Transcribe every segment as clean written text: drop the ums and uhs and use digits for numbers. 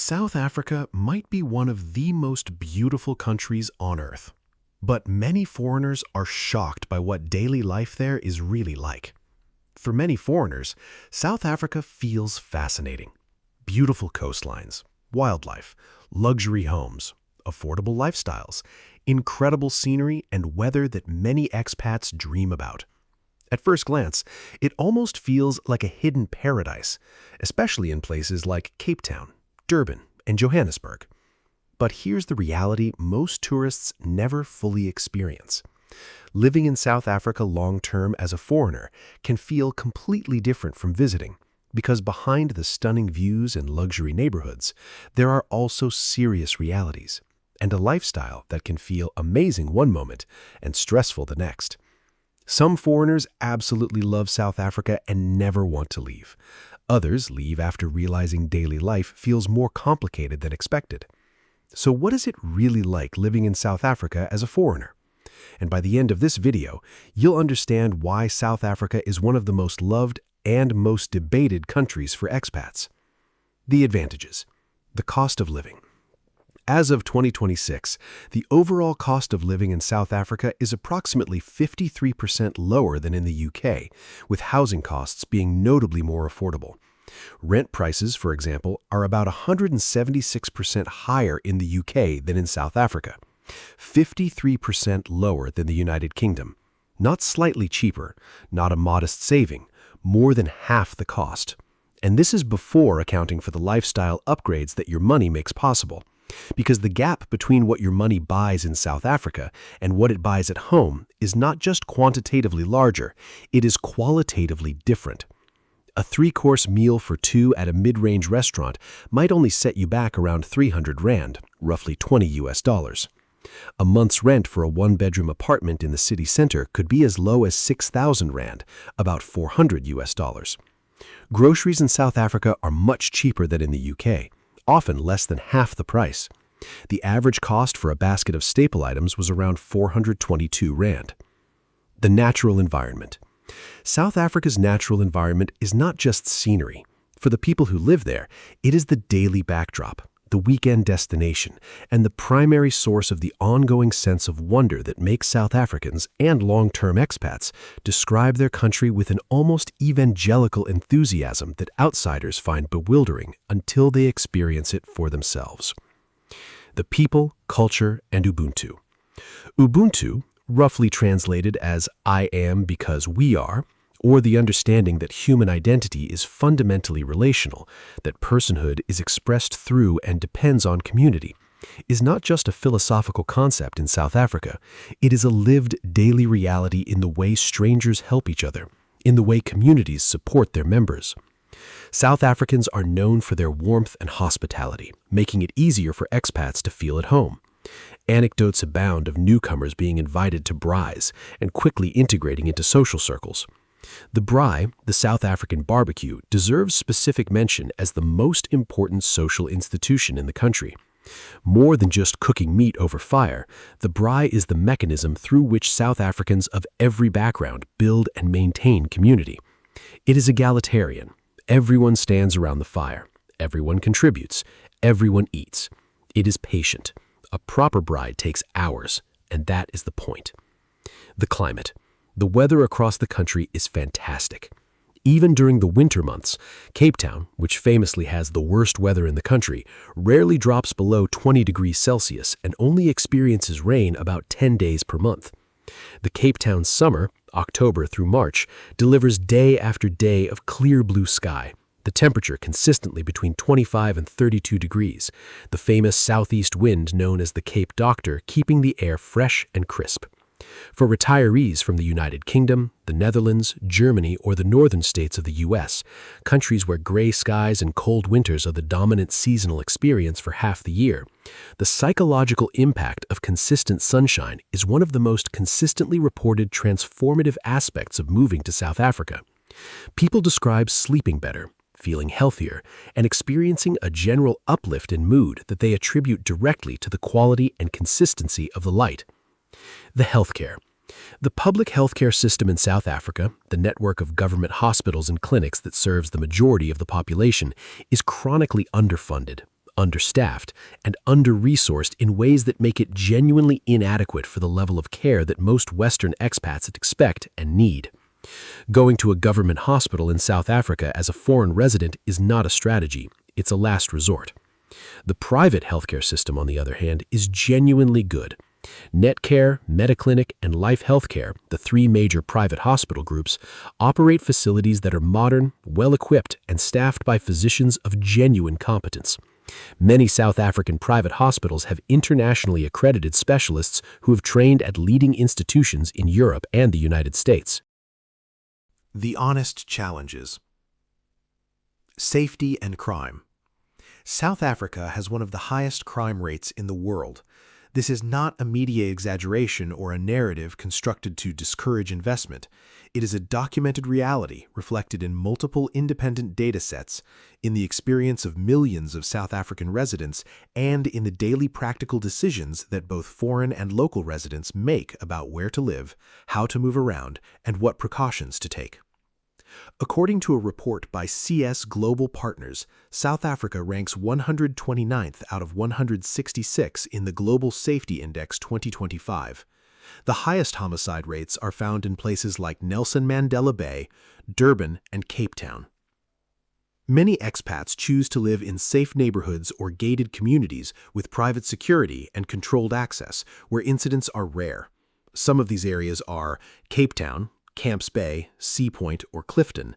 South Africa might be one of the most beautiful countries on Earth, but many foreigners are shocked by what daily life there is really like. For many foreigners, South Africa feels fascinating. Beautiful coastlines, wildlife, luxury homes, affordable lifestyles, incredible scenery, and weather that many expats dream about. At first glance, it almost feels like a hidden paradise, especially in places like Cape Town, Durban, and Johannesburg. But here's the reality most tourists never fully experience. Living in South Africa long-term as a foreigner can feel completely different from visiting, because behind the stunning views and luxury neighborhoods, there are also serious realities, and a lifestyle that can feel amazing one moment and stressful the next. Some foreigners absolutely love South Africa and never want to leave. Others leave after realizing daily life feels more complicated than expected. So what is it really like living in South Africa as a foreigner? And by the end of this video, you'll understand why South Africa is one of the most loved and most debated countries for expats. The advantages. The cost of living. As of 2026, the overall cost of living in South Africa is approximately 53% lower than in the UK, with housing costs being notably more affordable. Rent prices, for example, are about 176% higher in the UK than in South Africa, 53% lower than the United Kingdom. Not slightly cheaper, not a modest saving, more than half the cost. And this is before accounting for the lifestyle upgrades that your money makes possible. Because the gap between what your money buys in South Africa and what it buys at home is not just quantitatively larger, it is qualitatively different. A 3-course meal for two at a mid-range restaurant might only set you back around 300 Rand, roughly $20. A month's rent for a 1-bedroom apartment in the city center could be as low as 6,000 Rand, about $400. Groceries in South Africa are much cheaper than in the UK. Often less than half the price. The average cost for a basket of staple items was around 422 Rand. The natural environment. South Africa's natural environment is not just scenery. For the people who live there, it is the daily backdrop, the weekend destination, and the primary source of the ongoing sense of wonder that makes South Africans and long-term expats describe their country with an almost evangelical enthusiasm that outsiders find bewildering until they experience it for themselves. The people, culture, and Ubuntu. Ubuntu, roughly translated as "I am because we are," or the understanding that human identity is fundamentally relational, that personhood is expressed through and depends on community, is not just a philosophical concept in South Africa. It is a lived daily reality in the way strangers help each other, in the way communities support their members. South Africans are known for their warmth and hospitality, making it easier for expats to feel at home. Anecdotes abound of newcomers being invited to braais and quickly integrating into social circles. The braai, the South African barbecue, deserves specific mention as the most important social institution in the country. More than just cooking meat over fire, the braai is the mechanism through which South Africans of every background build and maintain community. It is egalitarian. Everyone stands around the fire. Everyone contributes. Everyone eats. It is patient. A proper braai takes hours, and that is the point. The climate. The weather across the country is fantastic. Even during the winter months, Cape Town, which famously has the worst weather in the country, rarely drops below 20 degrees Celsius and only experiences rain about 10 days per month. The Cape Town summer, October through March, delivers day after day of clear blue sky, the temperature consistently between 25 and 32 degrees, the famous southeast wind known as the Cape Doctor keeping the air fresh and crisp. For retirees from the United Kingdom, the Netherlands, Germany, or the northern states of the US, countries where gray skies and cold winters are the dominant seasonal experience for half the year, the psychological impact of consistent sunshine is one of the most consistently reported transformative aspects of moving to South Africa. People describe sleeping better, feeling healthier, and experiencing a general uplift in mood that they attribute directly to the quality and consistency of the light. The healthcare. The public healthcare system in South Africa, the network of government hospitals and clinics that serves the majority of the population, is chronically underfunded, understaffed, and under-resourced in ways that make it genuinely inadequate for the level of care that most Western expats expect and need. Going to a government hospital in South Africa as a foreign resident is not a strategy, it's a last resort. The private healthcare system, on the other hand, is genuinely good. Netcare, Mediclinic, and Life Healthcare, the three major private hospital groups, operate facilities that are modern, well-equipped, and staffed by physicians of genuine competence. Many South African private hospitals have internationally accredited specialists who have trained at leading institutions in Europe and the United States. The honest challenges. Safety and crime. South Africa has one of the highest crime rates in the world. This is not a media exaggeration or a narrative constructed to discourage investment. It is a documented reality reflected in multiple independent data sets, in the experience of millions of South African residents, and in the daily practical decisions that both foreign and local residents make about where to live, how to move around, and what precautions to take. According to a report by CS Global Partners, South Africa ranks 129th out of 166 in the Global Safety Index 2025. The highest homicide rates are found in places like Nelson Mandela Bay, Durban, and Cape Town. Many expats choose to live in safe neighborhoods or gated communities with private security and controlled access, where incidents are rare. Some of these areas are Cape Town, Camps Bay, Sea Point, or Clifton,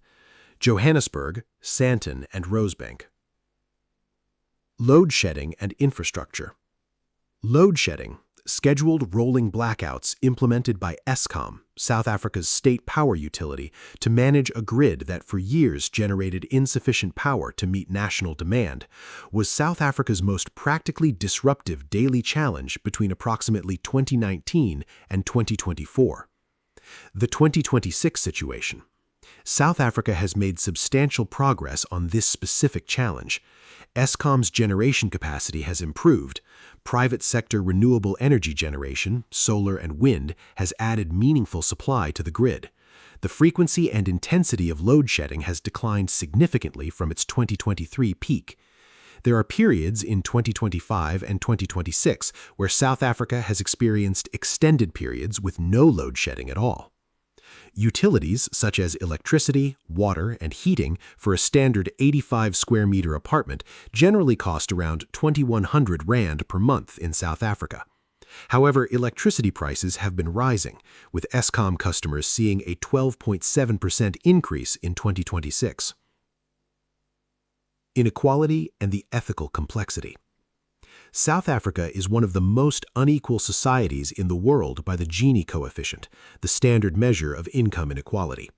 Johannesburg, Sandton, and Rosebank. Load shedding and infrastructure. Load shedding, scheduled rolling blackouts implemented by Eskom, South Africa's state power utility, to manage a grid that for years generated insufficient power to meet national demand, was South Africa's most practically disruptive daily challenge between approximately 2019 and 2024. The 2026 situation. South Africa has made substantial progress on this specific challenge. Eskom's generation capacity has improved. Private sector renewable energy generation, solar and wind, has added meaningful supply to the grid. The frequency and intensity of load shedding has declined significantly from its 2023 peak. There are periods in 2025 and 2026 where South Africa has experienced extended periods with no load shedding at all. Utilities such as electricity, water, and heating for a standard 85 square meter apartment generally cost around 2,100 rand per month in South Africa. However, electricity prices have been rising, with Eskom customers seeing a 12.7% increase in 2026. Inequality and the ethical complexity. South Africa is one of the most unequal societies in the world by the Gini coefficient, the standard measure of income inequality.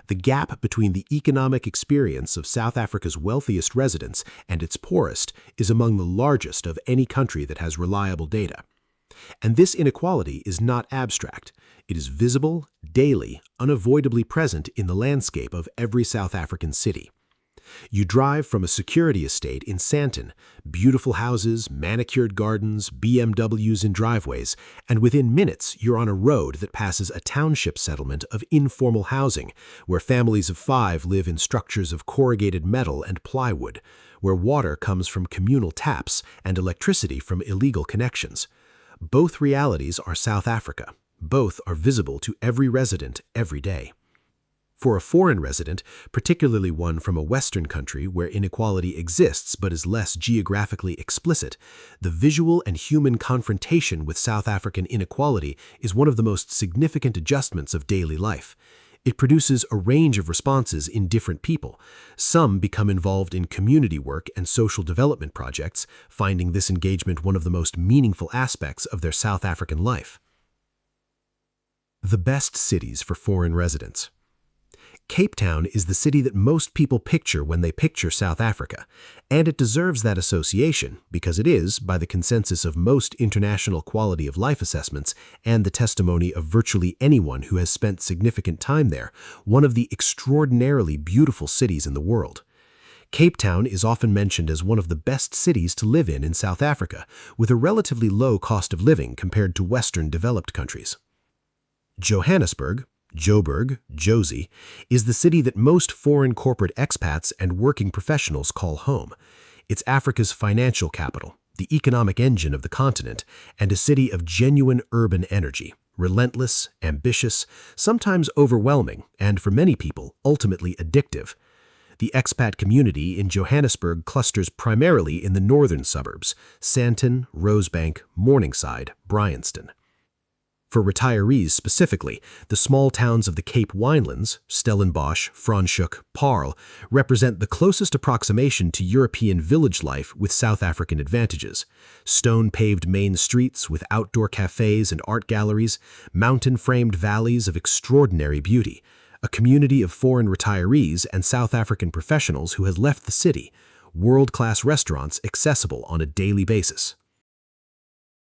The gap between the economic experience of South Africa's wealthiest residents and its poorest is among the largest of any country that has reliable data. And this inequality is not abstract. It is visible, daily, unavoidably present in the landscape of every South African city. You drive from a security estate in Sandton, beautiful houses, manicured gardens, BMWs in driveways, and within minutes you're on a road that passes a township settlement of informal housing, where families of 5 live in structures of corrugated metal and plywood, where water comes from communal taps and electricity from illegal connections. Both realities are South Africa. Both are visible to every resident every day. For a foreign resident, particularly one from a Western country where inequality exists but is less geographically explicit, the visual and human confrontation with South African inequality is one of the most significant adjustments of daily life. It produces a range of responses in different people. Some become involved in community work and social development projects, finding this engagement one of the most meaningful aspects of their South African life. The best cities for foreign residents. Cape Town is the city that most people picture when they picture South Africa, and it deserves that association because it is, by the consensus of most international quality of life assessments and the testimony of virtually anyone who has spent significant time there, one of the extraordinarily beautiful cities in the world. Cape Town is often mentioned as one of the best cities to live in South Africa, with a relatively low cost of living compared to Western developed countries. Johannesburg, Joburg, Josie, is the city that most foreign corporate expats and working professionals call home. It's Africa's financial capital, the economic engine of the continent, and a city of genuine urban energy, relentless, ambitious, sometimes overwhelming, and for many people, ultimately addictive. The expat community in Johannesburg clusters primarily in the northern suburbs, Sandton, Rosebank, Morningside, Bryanston. For retirees specifically, the small towns of the Cape Winelands, Stellenbosch, Franschhoek, Paarl, represent the closest approximation to European village life with South African advantages. Stone-paved main streets with outdoor cafes and art galleries, mountain-framed valleys of extraordinary beauty, a community of foreign retirees and South African professionals who has left the city, world-class restaurants accessible on a daily basis.